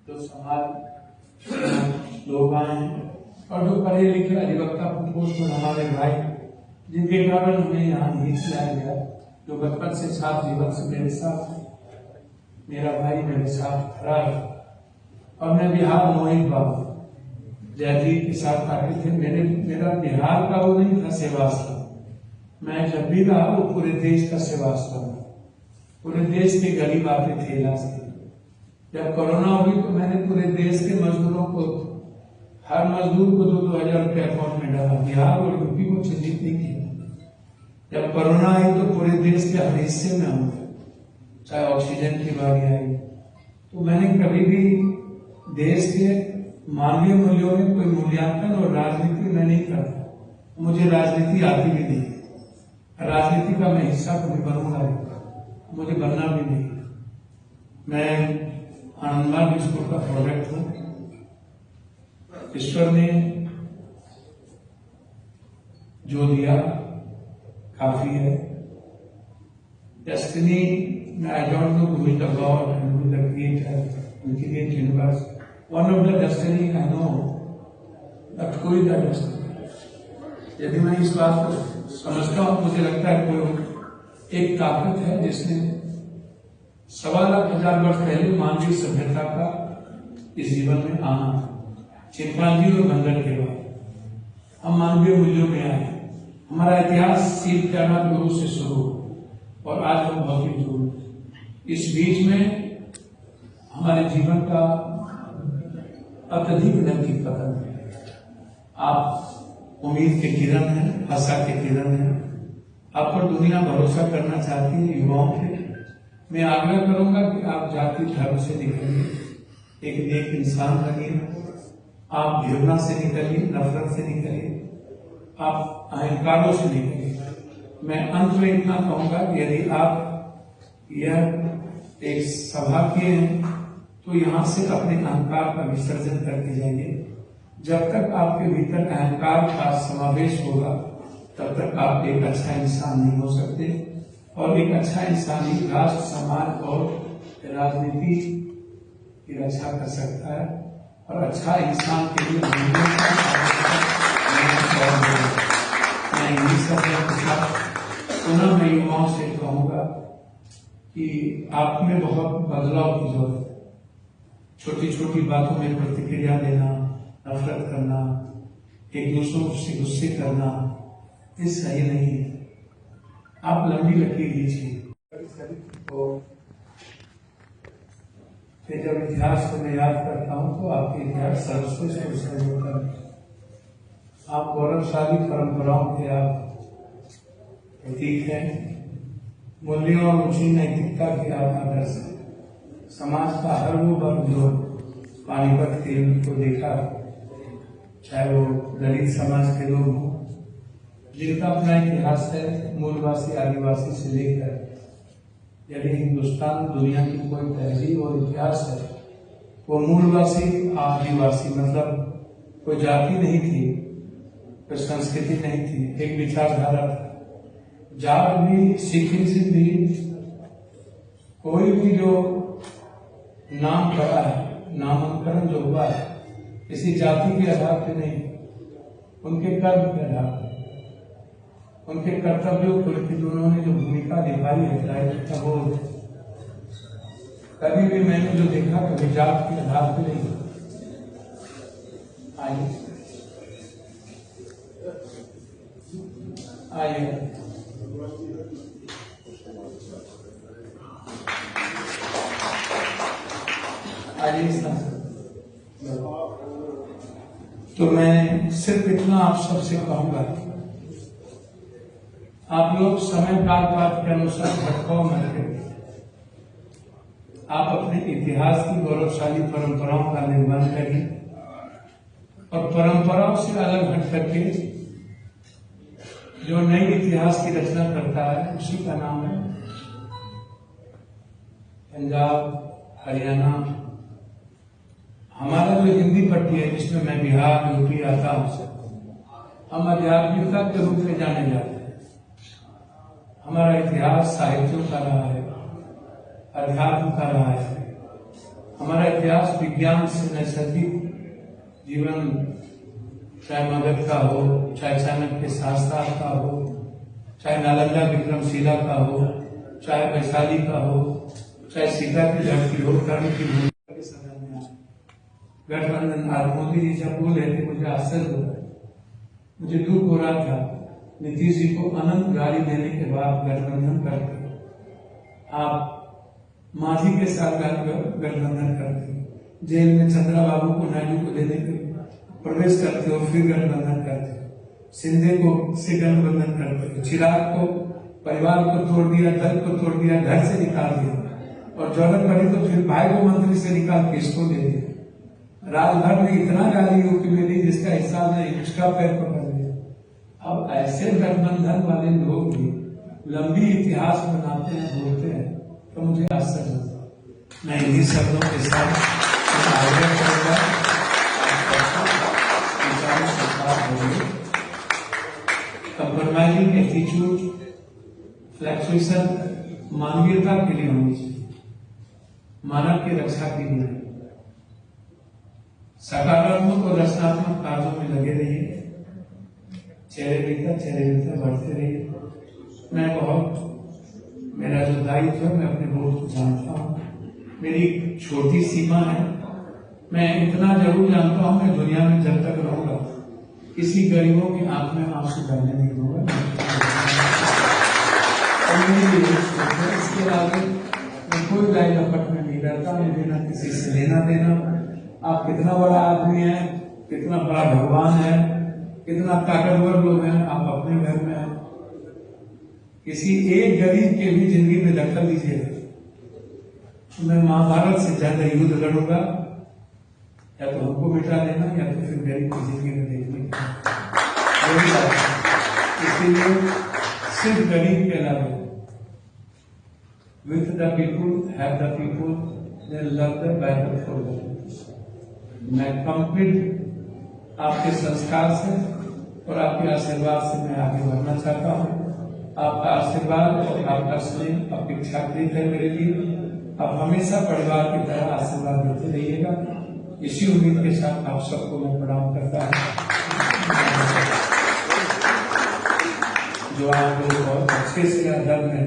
जो समाज लोग आए हैं और जो पढ़े लिखे अधिवक्ता पोस्ट में हमारे भाई, जिनके कारण हमें यहाँ नहीं लाया गया, जो बचपन से साथ जीवन से मेरे साथ, मेरा भाई मेरे साथ खड़ा है। और मैं बिहार मोहित बाबू जयजीत के साथ आके थे। मेरा बिहार का वो नहीं था सेवाश्रम, मैं जब भी रहा वो पूरे देश का सेवाश्रम, पूरे देश के गरीब आते थे इलाज के। जब कोरोना हुई तो मैंने पूरे देश के मजदूरों को, हर मजदूर को 2-2 हजार रुपये अकाउंट में डाला। बिहार और यूपी को चिन्हित नहीं किया। जब कोरोना आई तो पूरे देश के हर हिस्से में हम, चाहे ऑक्सीजन की बारी आई, तो मैंने कभी भी देश के मानवीय मूल्यों में कोई मूल्यांकन और राजनीति में नहीं करता। मुझे राजनीति आती भी नहीं, राजनीति का मैं हिस्सा कभी बनूंगा नहीं, मुझे बनना भी नहीं। मैं आनंदमार्ग स्कूल का प्रोडक्ट हूँ। ईश्वर ने जो दिया काफी है। Destiny, I don't know who is the God and who is the creator, who created universe. One of the destiny I know, but who is the destiny? यदि मैं इस बात को समझता हूँ, मुझे लगता है कोई एक ताकत है जिसने 1.25 लाख वर्ष पहले मानवीय सभ्यता का इस जीवन में आना, चिंपांजी और बंदर के बाद हम मानवीय मूल्यों में आए। हमारा इतिहास सीख त्यागनाथ गुरु से शुरू और आज हम भौतिक युग। इस बीच में हमारे जीवन का अत्यधिक नैतिक पतन है। आप उम्मीद के किरण हैं, आशा के किरण हैं। आप पर दुनिया भरोसा करना चाहती है। युवाओं के मैं आग्रह करूंगा कि आप जाति धर्म से निकलिए, एक नेक इंसान बनिए। आप घृणा से निकलिए, नफरत से निकलिए, आप अहंकारों से निकलिए। मैं अंत में इतना कहूंगा कि यदि आप यह एक सभा किए हैं तो यहाँ से अपने अहंकार का विसर्जन करके जाइए। जब तक आपके भीतर अहंकार का समावेश होगा तब तक आप एक अच्छा इंसान नहीं हो सकते। और एक अच्छा इंसान ही राष्ट्र, समाज और राजनीति की रक्षा कर सकता है। और अच्छा इंसान के लिए पुनः मैं युवाओं से कहूंगा कि आप में बहुत बदलाव की जरूरत है। छोटी छोटी बातों में प्रतिक्रिया देना, नफरत करना, एक दूसरों से गुस्से करना, ये सही नहीं है। आप लंबी लकीर लीजिए। तो फिर जब इतिहास को मैं याद करता हूँ तो आपके इतिहास सरसों से उसका होता है। आप गौरवशाली परंपराओं के आप प्रतीक है। मूल्यों और ऊंची नैतिकता के आप आदर्श है। समाज का हर वो वर्ग जो पानीपत के युद्ध को देखा, चाहे वो दलित समाज के लोग हों, जिनका अपना इतिहास है, मूलवासी आदिवासी से लेकर, यदि हिंदुस्तान दुनिया की कोई तहजीब और इतिहास है, वो मूलवासी आदिवासी, मतलब कोई जाति नहीं थी, कोई संस्कृति नहीं थी, एक विचारधारा था। जात भी, सिखिज्म भी, कोई भी जो नाम पड़ा है, नामांकन जो हुआ है, किसी जाति के आधार पे नहीं, उनके कर्म के आधार पर, उनके कर्तव्यों को लेकर उन्होंने जो भूमिका निभाई है, वो कभी भी मैंने जो देखा कभी जात के आधार पर नहीं। आइए तो मैं सिर्फ इतना आप सबसे कहूंगा, आप लोग समय काल पात के अनुसार भटकाव मत करिए। आप अपने इतिहास की गौरवशाली परंपराओं का निर्माण करिए और परंपराओं से अलग हट करके जो नई इतिहास की रचना करता है उसी का नाम है पंजाब, हरियाणा। हमारा जो हिंदी पट्टी है जिसमें मैं बिहार, यूपी आता हूँ, हम आध्यात्मिकता के रूप में जाने जाते हैं। हमारा इतिहास साहित्यों का रहा है, अध्यात्म का रहा है, हमारा इतिहास विज्ञान से नैसर्गिक जीवन, चाहे मगध का हो, चाहे चाणक्य शास्त्र का हो, चाहे नालंदा विक्रमशिला का हो, चाहे वैशाली का हो, चाहे सीता की धरती हो, कर्ण की भूमि के सदन में गठबंधन। आज मोदी जी जब बोले थे मुझे आश्चर्य हुआ, मुझे दुख हो रहा था। नीतीश जी को अनंत गाली देने के बाद गठबंधन करते आप मांझी के साथ गठबंधन करते हो, जेल में चंद्रा बाबू को, नायडू को देने के प्रवेश करते हो, फिर गठबंधन करते हो, शिंदे को से गठबंधन करते हो, चिराग को परिवार को तोड़ दिया, दल को तोड़ दिया, घर से निकाल दिया, और जरूरत पड़ी तो फिर भाई को मंत्री से निकाल के इसको दे दिया। राजभर में इतना गाली यूपी में दी जिसका हिसाब नहीं, उसका पैर पकड़ लिया। अब ऐसे गठबंधन वाले लोग भी लंबी इतिहास बनाते हैं, बोलते हैं, तो मुझे आश्चर्य होता। मैं इन्हीं शब्दों के साथ आग्रह करूंगा, कंप्रोमाइजिंग एटीट्यूड, फ्लैक्चुएशन मानवीयता के लिए होनी चाहिए, मानव की रक्षा के लिए। सकारात्मक और रचनात्मक कार्यों में लगे रहिए, चेहरे बढ़ते रहिए। मैं बहुत, मेरा जो दायित्व है, मैं अपने बोझ को जानता हूँ, मेरी छोटी सीमा है। मैं इतना जरूर जानता हूँ, मैं दुनिया में जब तक रहूंगा किसी गरीबों की आंख में आंसू बहने नहीं दूंगा। इसके आगे मैं कोई गाय लपट में नहीं रहता, मुझे ना किसी से लेना देना। आप कितना बड़ा आदमी है, कितना बड़ा भगवान है, कितना ताकतवर लोग हैं, आप अपने घर में हैं। किसी एक गरीब के भी जिंदगी में दखल दीजिएगा, मैं महाभारत से ज्यादा युद्ध लड़ूंगा, या तो हमको मिटा देना या तो फिर गरीब की जिंदगी में देखने की। इसीलिए सिर्फ गरीब के अलावा with the people, have the people, they love the battle for the people. मैं कंप्लीट आपके संस्कार से और आपके आशीर्वाद से मैं आगे बढ़ना चाहता हूँ। आपका आशीर्वाद और आपका स्नेह अपेक्षाकृत है मेरे लिए। आप हमेशा परिवार की तरह आशीर्वाद देते रहिएगा। इसी उम्मीद के साथ आप सबको मैं प्रणाम करता हूँ। जो आप लोग बहुत अच्छे से अदब में